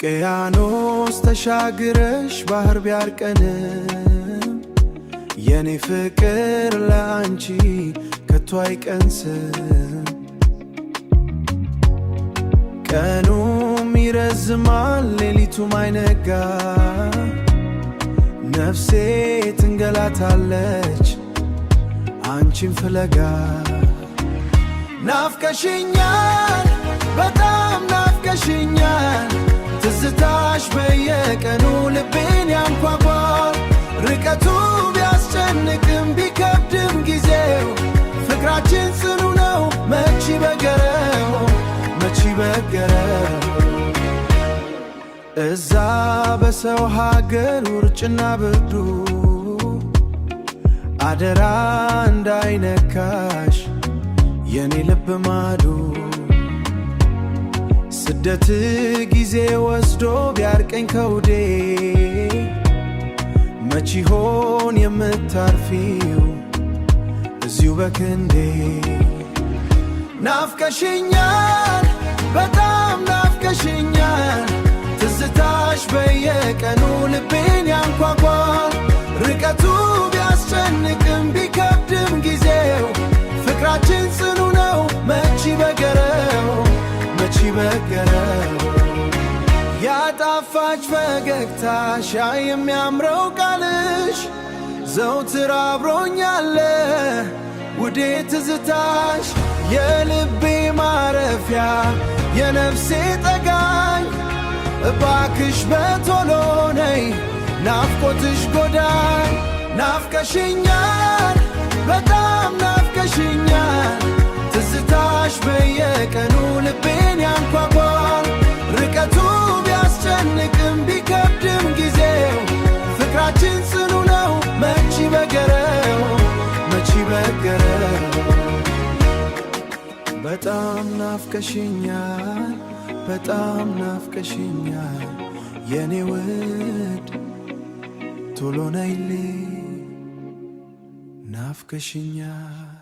ውቅያኖስ ተሻግረሽ ባህር ቢያርቀንም የኔ ፍቅር ለአንቺ ከቶ አይቀንስም። ቀኑም ይረዝማል ሌሊቱም አይነጋ፣ ነፍሴ ትንገላታለች አንቺን ፍለጋ። ናፍቀሽኛል በጣም ናፍቀሽኛል፣ ትዝታሽ በየቀኑ ልቤን ያንኳኳል። ርቀቱ ቢያስጨንቅም ቢከብድም ጊዜው ፍቅራችን ጽኑ ነው መች በገረው መች በገረው። እዛ በሰው ሀገር ውርጭና ብርዱ አደራ እንዳይነካሽ የኔ ልብ ማዱ። ስደት ጊዜ ወስዶ ቢያርቀኝ ከውዴ መች ይሆን የምታርፊው እዚሁ በክንዴ። ናፍቀሽኛል በጣም ናፍቀሽኛል፣ ትዝታሽ በየቀኑ ልቤን ያንኳኳል። ርቀቱ ቢያስጨንቅም ቢከብድም ጊዜው ፍቅራችን ጽኑ ነው መች በገረው መች በገረው። ያጣፋጭ ፈገግታሽ ያ የሚያምረው ቃልሽ ዘውትር አብሮኛለ ውዴ ትዝታሽ። የልቤ ማረፊያ የነፍሴ ጠጋኝ፣ እባክሽ በቶሎ ነይ ናፍቆትሽ ጎዳኝ። ናፍቀሽኛል በጣም ናፍቀሽኛል፣ ትዝታሽ በየቀኑ ልቤን ያንኳኳል። ርቀቱ ቢያስጨንቅም ቢከብድም ጊዜው ፍቅራችን ጽኑ ነው መች በገረው መች በገረው። በጣም ናፍቀሽኛል በጣም ናፍቀሽኛል የኔ ውድ ቶሎ ነይልኝ ናፍቀሽኛል።